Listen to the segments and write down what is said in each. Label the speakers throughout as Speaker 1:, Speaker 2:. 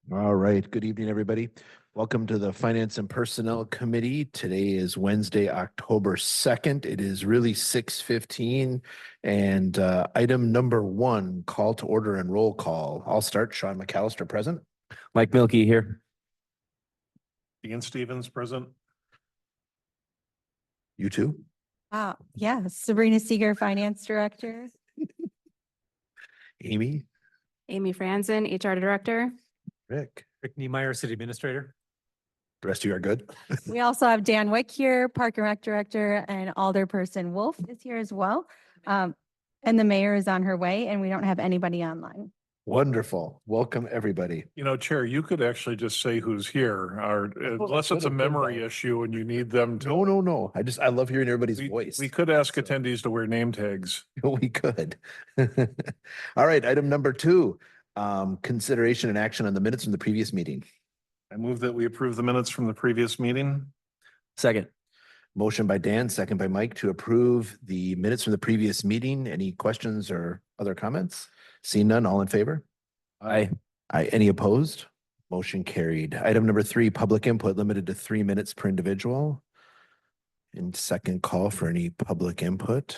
Speaker 1: All right. Good evening, everybody. Welcome to the Finance and Personnel Committee. Today is Wednesday, October 2nd. It is really 6:15. And item number one, call to order and roll call. I'll start. Sean McAllister present.
Speaker 2: Mike Milkey here.
Speaker 3: Ian Stevens present.
Speaker 1: You too?
Speaker 4: Yeah, Sabrina Seeger, Finance Director.
Speaker 1: Amy,
Speaker 5: Amy Franzen, HR Director.
Speaker 1: Rick.
Speaker 2: Rick Niemeyer, City Administrator.
Speaker 1: The rest of you are good?
Speaker 4: We also have Dan Wick here, Park and Rec Director, and Alderperson Wolf is here as well. And the mayor is on her way, and we don't have anybody online.
Speaker 1: Wonderful. Welcome, everybody.
Speaker 3: You know, Chair, you could actually just say who's here, or unless it's a memory issue and you need them to.
Speaker 1: No. I love hearing everybody's
Speaker 3: We-
Speaker 1: voice.
Speaker 3: We could ask attendees to wear name tags.
Speaker 1: We could. All right, item number two, consideration and action on the minutes from the previous meeting.
Speaker 3: I move that we approve the minutes from the previous meeting.
Speaker 2: Second.
Speaker 1: Motion by Dan, second by Mike to approve the minutes from the previous meeting. Any questions or other comments? Seeing none, all in favor?
Speaker 2: Aye.
Speaker 1: Any opposed? Motion carried. Item number three, public input limited to 3 minutes per individual. And second call for any public input.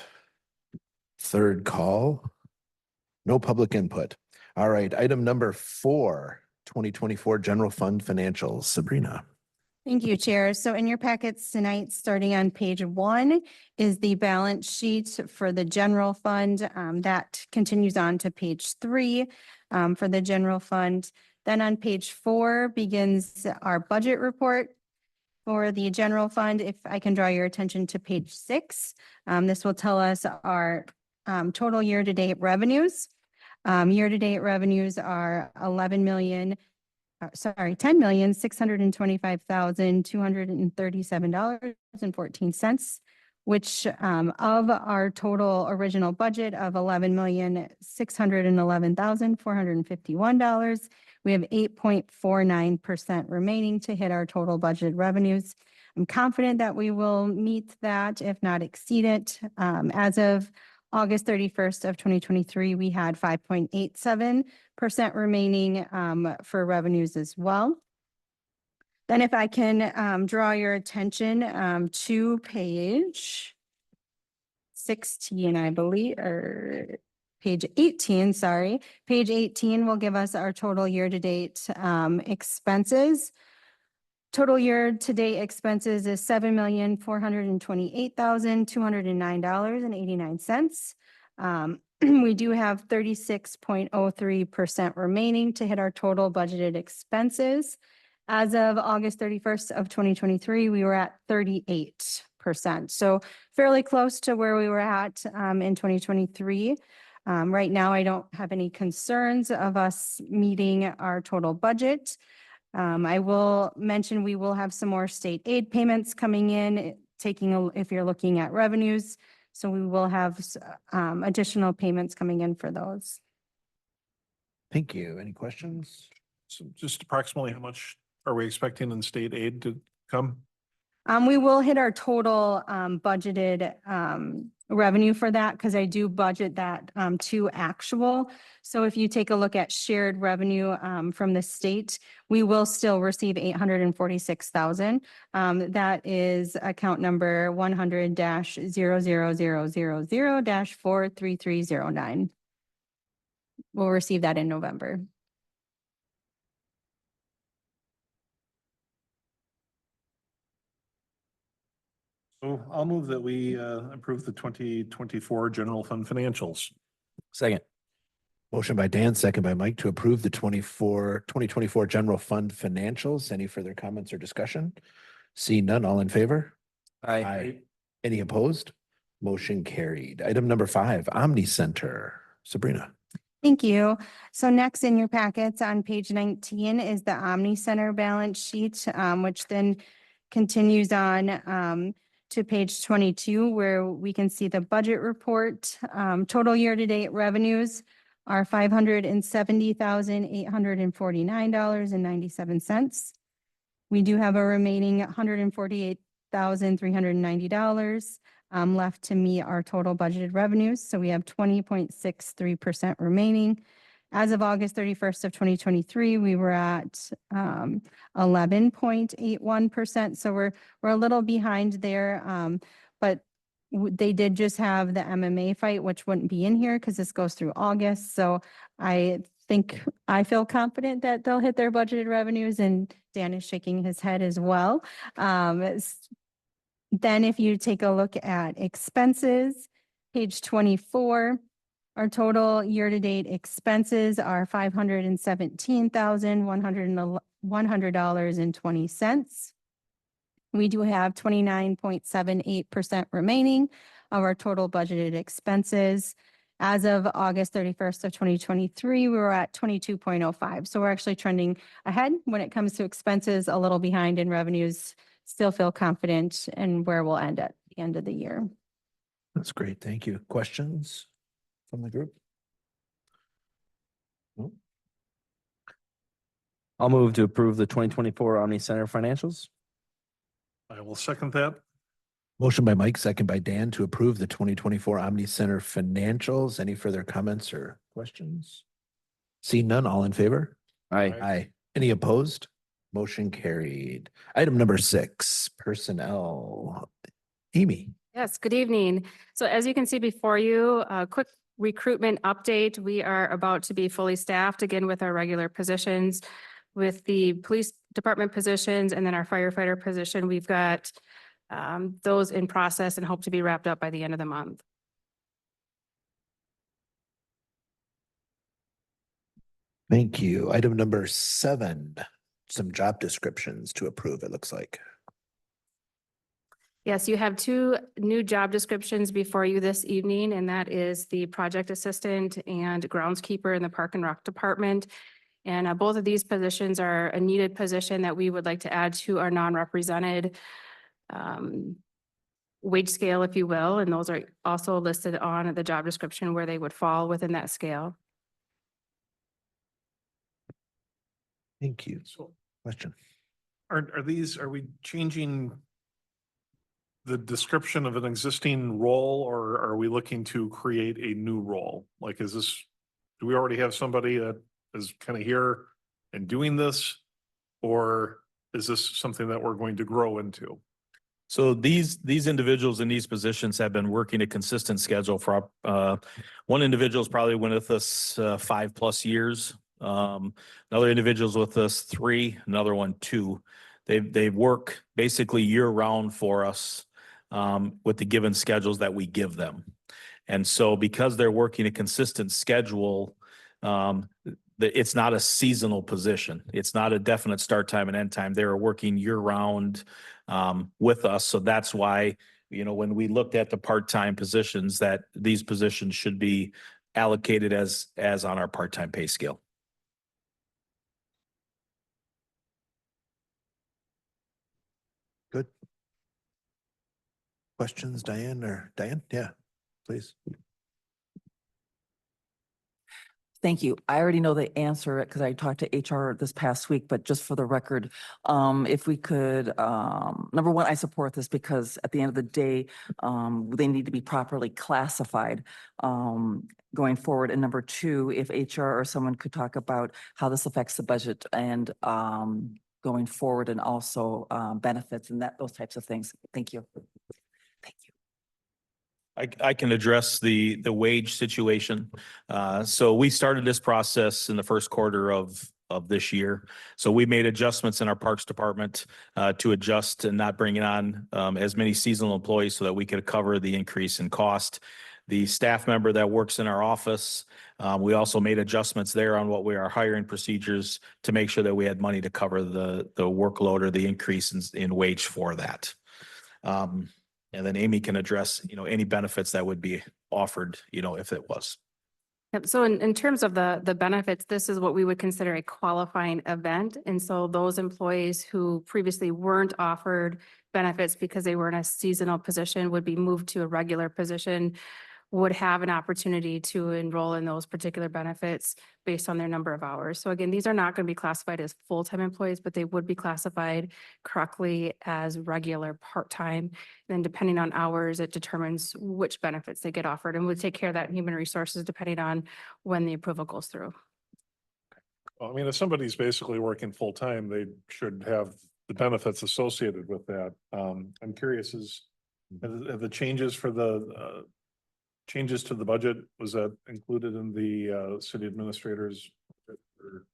Speaker 1: Third call. No public input. All right, item number four, 2024 general fund financials. Sabrina.
Speaker 4: Thank you, Chair. So in your packets tonight, starting on page 1, is the balance sheet for the general fund. That continues on to page 3 for the general fund. Then on page 4 begins our budget report for the general fund. If I can draw your attention to page 6, this will tell us our total year-to-date revenues. Year-to-date revenues are $10,625,237.14, which of our total original budget of $11,611,451, we have 8.49% remaining to hit our total budget revenues. I'm confident that we will meet that, if not exceed it. As of August 31st of 2023, we had 5.87% remaining for revenues as well. Then if I can draw your attention to page 16, I believe, or page 18, sorry. Page 18 will give us our total year-to-date expenses. Total year-to-date expenses is $7,428,209.89. We do have 36.03% remaining to hit our total budgeted expenses. As of August 31st of 2023, we were at 38%. So fairly close to where we were at in 2023. Right now, I don't have any concerns of us meeting our total budget. I will mention we will have some more state aid payments coming in, if you're looking at revenues. So we will have additional payments coming in for those.
Speaker 1: Thank you. Any questions?
Speaker 3: So just approximately how much are we expecting in state aid to come?
Speaker 4: We will hit our total budgeted revenue for that, because I do budget that to actual. So if you take a look at shared revenue from the state, we will still receive $846,000. That is account number 100-00000-43309. We'll receive that in November.
Speaker 3: So I'll move that we approve the 2024 general fund financials.
Speaker 2: Second.
Speaker 1: Motion by Dan, second by Mike to approve the 2024 general fund financials. Any further comments or discussion? See none, all in favor?
Speaker 2: Aye.
Speaker 1: Any opposed? Motion carried. Item number 5, Omni Center. Sabrina.
Speaker 4: Thank you. So next in your packets on page 19 is the Omni Center balance sheet, which then continues on to page 22, where we can see the budget report. Total year-to-date revenues are $570,849.97. We do have a remaining $148,390 left to meet our total budgeted revenues. So we have 20.63% remaining. As of August 31st of 2023, we were at 11.81%. So we're a little behind there. But they did just have the MMA fight, which wouldn't be in here because this goes through August. So I feel confident that they'll hit their budgeted revenues, and Dan is shaking his head as well. Then if you take a look at expenses, page 24, our total year-to-date expenses are $517,100.20. We do have 29.78% remaining of our total budgeted expenses. As of August 31st of 2023, we were at 22.05. So we're actually trending ahead when it comes to expenses, a little behind in revenues. Still feel confident in where we'll end at the end of the year.
Speaker 1: That's great. Thank you. Questions from the group?
Speaker 2: I'll move to approve the 2024 Omni Center financials.
Speaker 3: I will second that.
Speaker 1: Motion by Mike, second by Dan to approve the 2024 Omni Center financials. Any further comments or questions? See none, all in favor?
Speaker 2: Aye.
Speaker 1: Aye. Any opposed? Motion carried. Item number 6, personnel. Amy.
Speaker 5: Yes, good evening. So as you can see before you, a quick recruitment update. We are about to be fully staffed again with our regular positions. With the police department positions and then our firefighter position, we've got those in process and hope to be wrapped up by the end of the month.
Speaker 1: Thank you. Item number 7, some job descriptions to approve, it looks like.
Speaker 5: Yes, you have 2 new job descriptions before you this evening, and that is the project assistant and groundskeeper in the Park and Rec Department. And both of these positions are a needed position that we would like to add to our non-represented wage scale, if you will. And those are also listed on the job description where they would fall within that scale.
Speaker 1: Thank you.
Speaker 3: So
Speaker 1: Question.
Speaker 3: are we changing the description of an existing role, or are we looking to create a new role? Like, do we already have somebody that is kind of here and doing this? Or is this something that we're going to grow into?
Speaker 6: So these individuals in these positions have been working a consistent schedule for, one individual's probably been with us 5+ years. Another individual's with us 3, another one 2. They work basically year round for us with the given schedules that we give them. And so because they're working a consistent schedule, it's not a seasonal position. It's not a definite start time and end time. They're working year round with us. So that's why, when we looked at the part-time positions, that these positions should be allocated as on our part-time pay scale.
Speaker 1: Good. Questions, Diane or Diane? Yeah, please.
Speaker 7: Thank you. I already know the answer because I talked to HR this past week, but just for the record, if we could, number one, I support this because at the end of the day, they need to be properly classified going forward. And number 2, if HR or someone could talk about how this affects the budget and going forward, and also benefits and those types of things. Thank you. Thank you.
Speaker 6: I can address the wage situation. So we started this process in the first quarter of this year. So we made adjustments in our Parks Department to adjust and not bring on as many seasonal employees so that we could cover the increase in cost. The staff member that works in our office, we also made adjustments there on what we are hiring procedures to make sure that we had money to cover the workload or the increase in wage for that. And then Amy can address, any benefits that would be offered, if it was.
Speaker 5: Yep. So in terms of the benefits, this is what we would consider a qualifying event. And so those employees who previously weren't offered benefits because they were in a seasonal position would be moved to a regular position, would have an opportunity to enroll in those particular benefits based on their number of hours. So again, these are not going to be classified as full-time employees, but they would be classified correctly as regular part-time. Then depending on hours, it determines which benefits they get offered, and we'll take care of that in human resources depending on when the approval goes through.
Speaker 3: I mean, if somebody's basically working full-time, they should have the benefits associated with that. I'm curious have the changes for the changes to the budget, was that included in the city administrator's? or-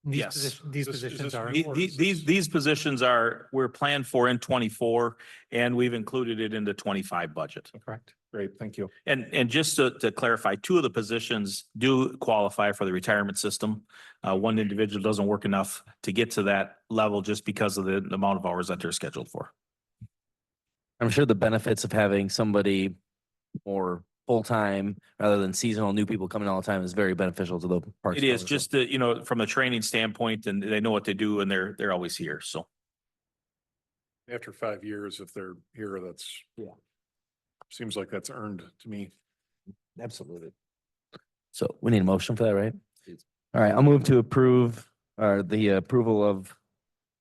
Speaker 6: Yes.
Speaker 3: Is
Speaker 8: These
Speaker 3: this
Speaker 8: positions are.
Speaker 3: new or is this-
Speaker 6: These positions we're planned for in 24 and we've included it in the 25 budget.
Speaker 3: Correct. Great, thank you.
Speaker 6: And just to clarify, two of the positions do qualify for the retirement system. One individual doesn't work enough to get to that level just because of the amount of hours that they're scheduled for.
Speaker 2: I'm sure the benefits of having somebody more full-time rather than seasonal new people coming all the time is very beneficial to the parks.
Speaker 6: It is
Speaker 2: program.
Speaker 6: just that, from a training standpoint and they know what they do and they're always here. So.
Speaker 3: After 5 years, if they're here, that's.
Speaker 1: Yeah.
Speaker 3: Seems like that's earned to me.
Speaker 1: Absolutely.
Speaker 2: So we need a motion for that, right?
Speaker 1: Please.
Speaker 2: All right, I'll move to approve the approval of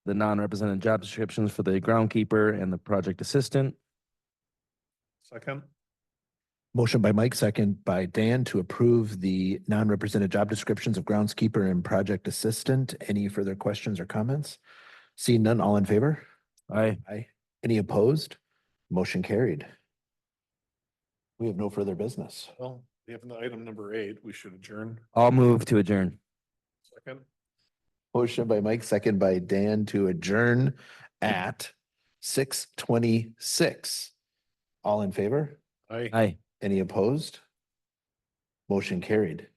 Speaker 2: the non-represented job descriptions for the groundkeeper and the project assistant.
Speaker 3: Second,
Speaker 1: Motion by Mike, second by Dan to approve the non-represented job descriptions of groundskeeper and project assistant. Any further questions or comments? Seeing none, all in favor?
Speaker 2: Aye.
Speaker 1: Aye. Any opposed? Motion carried. We have no further business.
Speaker 3: well, we have item number 8, we should adjourn.
Speaker 2: I'll move to adjourn.
Speaker 3: Second,
Speaker 1: Motion by Mike, second by Dan to adjourn at 6:26. All in favor?
Speaker 3: aye.
Speaker 2: Aye.
Speaker 1: Any opposed? Motion carried.